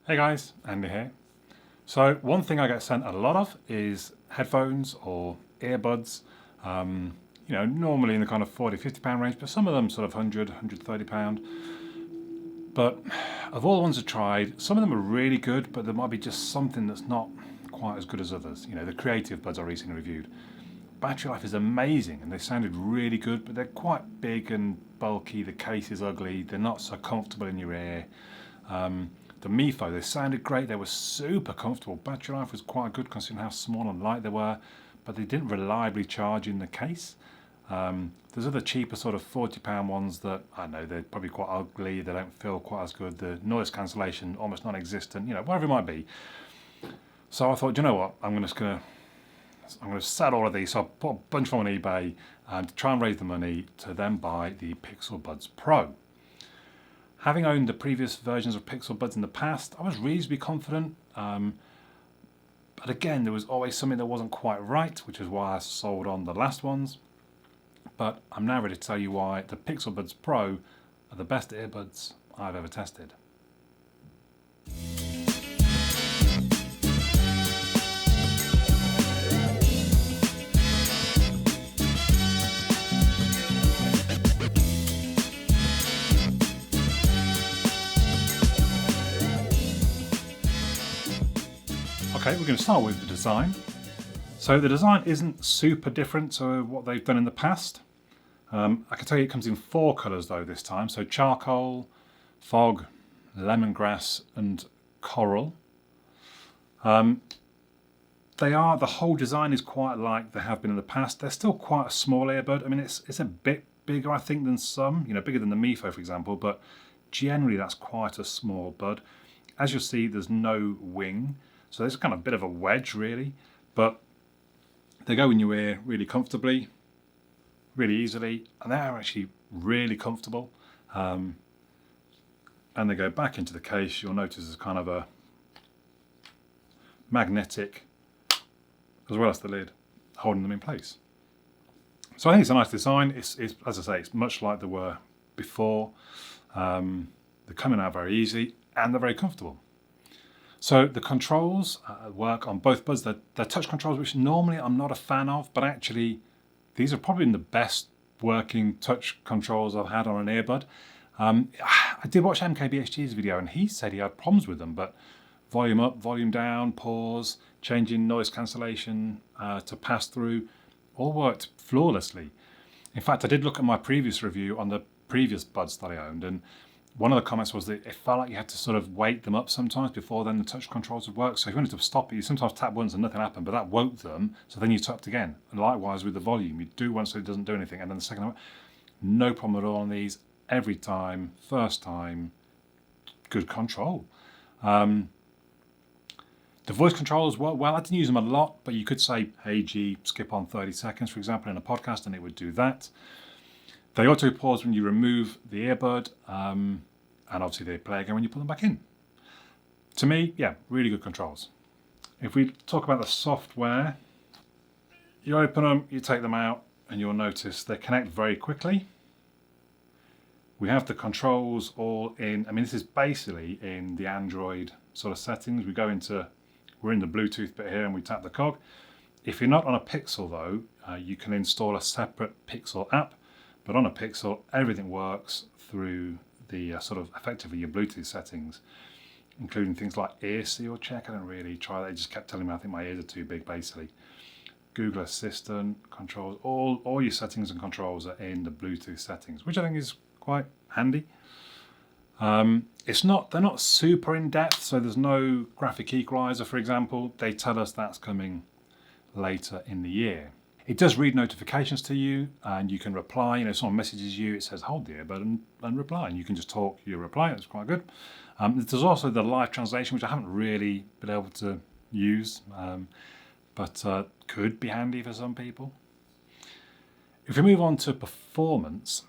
Hey guys, Andy here. So one thing I get sent a lot of is headphones or earbuds. Normally in the kind of £40, £50 range, but some of them sort of £100, £130. But of all the ones I've tried, some of them are really good, but there might be just something that's not quite as good as others. The creative buds I recently reviewed. Battery life is amazing and they sounded really good, but they're quite big and bulky. The case is ugly. They're not so comfortable in your ear. The Mifo, they sounded great. They were super comfortable. Battery life was quite good considering how small and light they were, but they didn't reliably charge in the case. There's other cheaper sort of £40 ones that, I know, they're probably quite ugly. They don't feel quite as good. The noise cancellation, almost non-existent, whatever it might be. So I thought, you know what, I'm going to sell all of these. So I put a bunch of them on eBay to try and raise the money to then buy the Pixel Buds Pro. Having owned the previous versions of Pixel Buds in the past, I was reasonably confident. But again, there was always something that wasn't quite right, which is why I sold on the last ones. But I'm now ready to tell you why the Pixel Buds Pro are the best earbuds I've ever tested. Okay, we're going to start with the design. So the design isn't super different to what they've done in the past. I can tell you it comes in 4 colours though this time. So charcoal, fog, lemongrass and coral. The whole design is quite like they have been in the past. They're still quite a small earbud. I mean, it's a bit bigger, I think, than some, bigger than the Mifo, for example, but generally that's quite a small bud. As you'll see, there's no wing. So there's kind of a bit of a wedge really, but they go in your ear really comfortably, really easily, and they are actually really comfortable. And they go back into the case. You'll notice there's kind of a magnetic, as well as the lid, holding them in place. So I think it's a nice design. It's as I say, it's much like they were before. They're coming out very easy and they're very comfortable. So the controls work on both buds. They're touch controls, which normally I'm not a fan of, but actually these are probably the best working touch controls I've had on an earbud. I did watch MKBHD's video and he said he had problems with them, but volume up, volume down, pause, changing noise cancellation to pass through, all worked flawlessly. In fact, I did look at my previous review on the previous buds that I owned, and one of the comments was that it felt like you had to sort of wake them up sometimes before then the touch controls would work. So if you wanted to stop it, you sometimes tap once and nothing happened, but that woke them, so then you tapped again. And likewise with the volume, you do once so it doesn't do anything, and then the second time, no problem at all on these. Every time, first time, good control. The voice controls work well. I didn't use them a lot, but you could say, hey G, skip on 30 seconds, for example, in a podcast, and it would do that. They auto pause when you remove the earbud, and obviously they play again when you put them back in. To me, yeah, really good controls. If we talk about the software, you open them, you take them out, and you'll notice they connect very quickly. We have the controls all in, this is basically in the Android sort of settings. We're in the Bluetooth bit here and we tap the cog. If you're not on a Pixel though, you can install a separate Pixel app. But on a Pixel, everything works through the sort of effectively your Bluetooth settings, including things like ear seal check. I didn't really try that. It just kept telling me I think my ears are too big, basically. Google Assistant, controls, all your settings and controls are in the Bluetooth settings, which I think is quite handy. They're not super in depth, so there's no graphic equalizer, for example. They tell us that's coming later in the year. It does read notifications to you and you can reply. If someone messages you, it says hold the earbud and reply, and you can just talk your reply. That's quite good. There's also the live translation, which I haven't really been able to use, but could be handy for some people. If we move on to performance,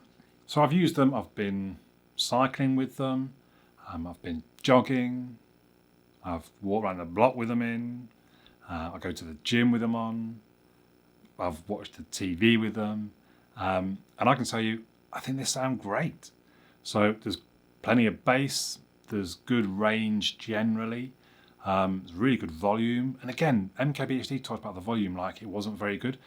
so I've used them, I've been cycling with them, I've been jogging, I've walked around the block with them in, I go to the gym with them on, I've watched the TV with them, and I can tell you, I think they sound great. So there's plenty of bass, There's good range generally. There's really good volume. And again, MKBHD talked about the volume like it wasn't very good.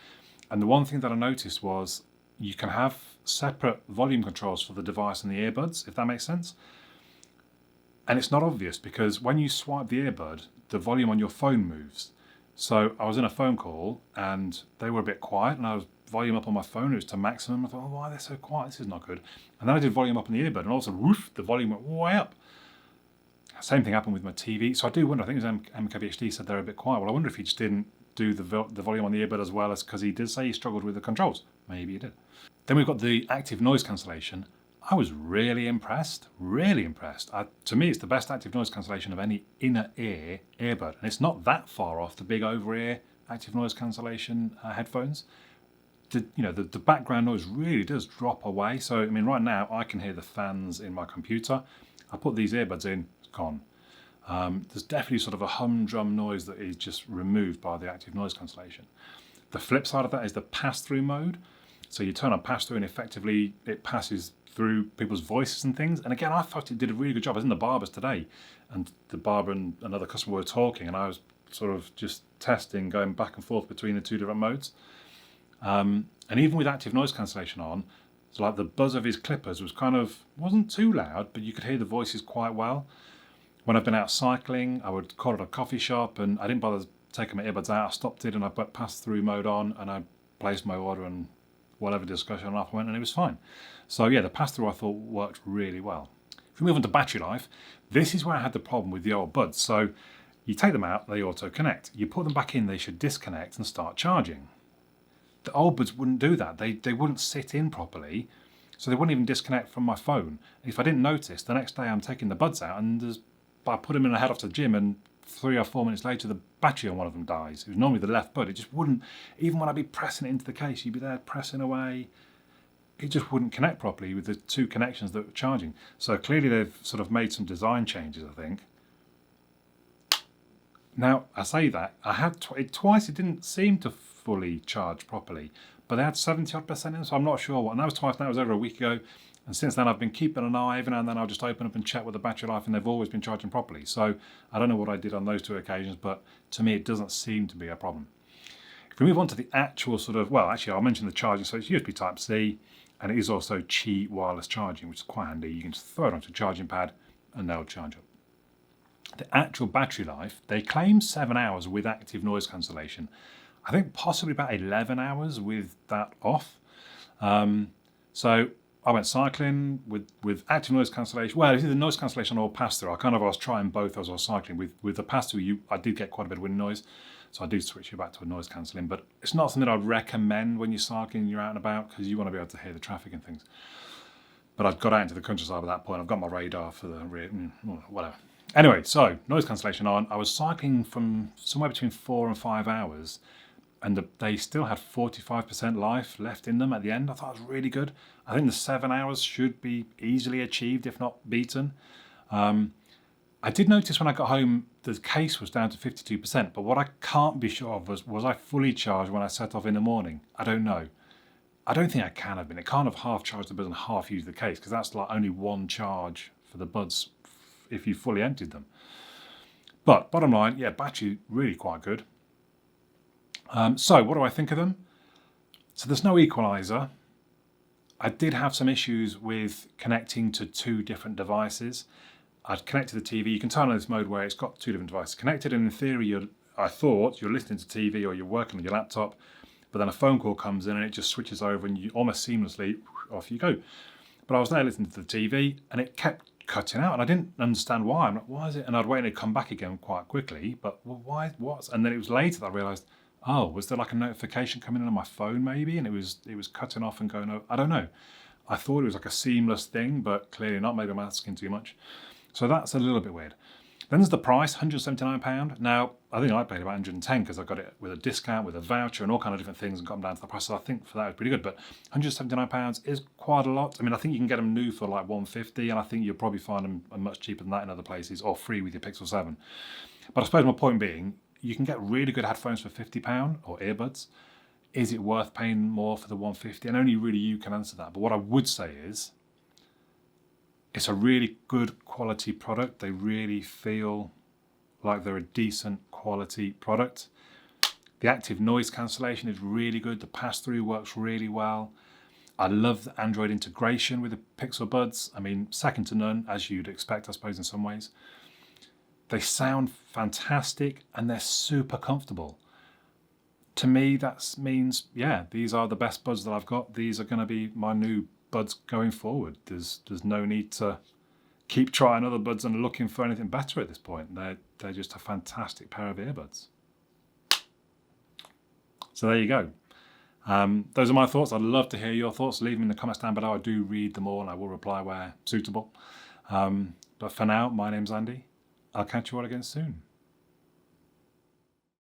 And the one thing that I noticed was you can have separate volume controls for the device and the earbuds, if that makes sense. And it's not obvious because when you swipe the earbud, the volume on your phone moves. So I was in a phone call and they were a bit quiet and I was volume up on my phone, it was to maximum. I thought, oh, why are they so quiet? This is not good. And then I did volume up on the earbud and all of a sudden, woof, the volume went way up. Same thing happened with my TV. So I do wonder, I think it was MKBHD said they're a bit quiet. Well, I wonder if he just didn't do the volume on the earbud as well as, because he did say he struggled with the controls. Maybe he did. Then we've got the active noise cancellation. I was really impressed, really impressed. To me, it's the best active noise cancellation of any inner ear earbud. And it's not that far off the big over-ear active noise cancellation headphones. The background noise really does drop away. So, I mean, right now I can hear the fans in my computer. I put these earbuds in, it's gone. There's definitely sort of a humdrum noise that is just removed by the active noise cancellation. The flip side of that is the pass-through mode. So you turn on pass-through and effectively it passes through people's voices and things. And again, I thought it did a really good job. I was in the barber's today and the barber and another customer were talking and I was sort of just testing, going back and forth between the two different modes. And even with active noise cancellation on, so like the buzz of his clippers wasn't too loud, but you could hear the voices quite well. When I've been out cycling, I would call at a coffee shop and I didn't bother taking my earbuds out. I stopped it and I put pass-through mode on and I placed my order and whatever discussion off went and it was fine. So yeah, the pass-through I thought worked really well. If we move on to battery life, this is where I had the problem with the old buds. So you take them out, they auto-connect. You put them back in, they should disconnect and start charging. The old buds wouldn't do that. They wouldn't sit in properly, so they wouldn't even disconnect from my phone. If I didn't notice, the next day I'm taking the buds out and I put them in and head off to the gym and 3 or 4 minutes later the battery on one of them dies. It was normally the left bud. It just wouldn't, even when I'd be pressing it into the case, you'd be there pressing away. It just wouldn't connect properly with the two connections that were charging. So clearly they've sort of made some design changes, I think. Now, I say that, I had it twice, it didn't seem to fully charge properly, but they had 70% in, so I'm not sure what, and that was twice, that was over a week ago, and since then I've been keeping an eye, every now and then I'll just open up and check with the battery life, and they've always been charging properly. So I don't know what I did on those two occasions, but to me it doesn't seem to be a problem. If we move on to the actual sort of, well, actually I'll mention the charging, so it's USB Type-C, and it is also Qi wireless charging, which is quite handy. You can just throw it onto a charging pad and they'll charge up. The actual battery life, they claim 7 hours with active noise cancellation. I think possibly about 11 hours with that off. So I went cycling with active noise cancellation. Well, it's either noise cancellation or pass-through. I was trying both as I was cycling. With the pass-through, I did get quite a bit of wind noise, so I do switch you back to a noise cancelling. But it's not something I'd recommend when you're cycling and you're out and about, because you want to be able to hear the traffic and things. But I've got out into the countryside at that point. I've got my radar for the rear, whatever. Anyway, so noise cancellation on. I was cycling from somewhere between 4 and 5 hours, and they still had 45% life left in them at the end. I thought it was really good. I think the 7 hours should be easily achieved, if not beaten. I did notice when I got home, the case was down to 52%, but what I can't be sure of was I fully charged when I set off in the morning? I don't know. I don't think I can have been. It can't have half charged the buds and half used the case, because that's like only one charge for the buds if you fully emptied them. But bottom line, yeah, battery really quite good. So what do I think of them? So there's no equalizer. I did have some issues with connecting to two different devices. I'd connected the TV. You can turn on this mode where it's got two different devices connected, and in theory, I thought you're listening to TV or you're working on your laptop, but then a phone call comes in and it just switches over and you almost seamlessly, off you go. But I was there listening to the TV and it kept cutting out and I didn't understand why. I'm like, why is it? And I'd wait and it'd come back again quite quickly, but why, what? And then it was later that I realised, oh, was there like a notification coming in on my phone maybe? And it was cutting off and going over. I don't know. I thought it was like a seamless thing, but clearly not. Maybe I'm asking too much. So that's a little bit weird. Then there's the price, £179. Now, I think I paid about 110 because I got it with a discount, with a voucher and all kind of different things and got them down to the price. So I think for that it was pretty good, but £179 is quite a lot. I mean, I think you can get them new for like £150 and I think you'll probably find them much cheaper than that in other places or free with your Pixel 7. But I suppose my point being, you can get really good headphones for £50 or earbuds. Is it worth paying more for the £150? And only really you can answer that. But what I would say is, It's a really good quality product. They really feel like they're a decent quality product. The active noise cancellation is really good. The pass-through works really well. I love the Android integration with the Pixel Buds. I mean, second to none, as you'd expect, I suppose, in some ways. They sound fantastic and they're super comfortable. To me, that means, yeah, these are the best buds that I've got. These are going to be my new buds going forward. There's no need to keep trying other buds and looking for anything better at this point. They're just a fantastic pair of earbuds. So there you go. Those are my thoughts. I'd love to hear your thoughts. Leave them in the comments down below. I do read them all and I will reply where suitable. But for now, my name's Andy. I'll catch you all again soon.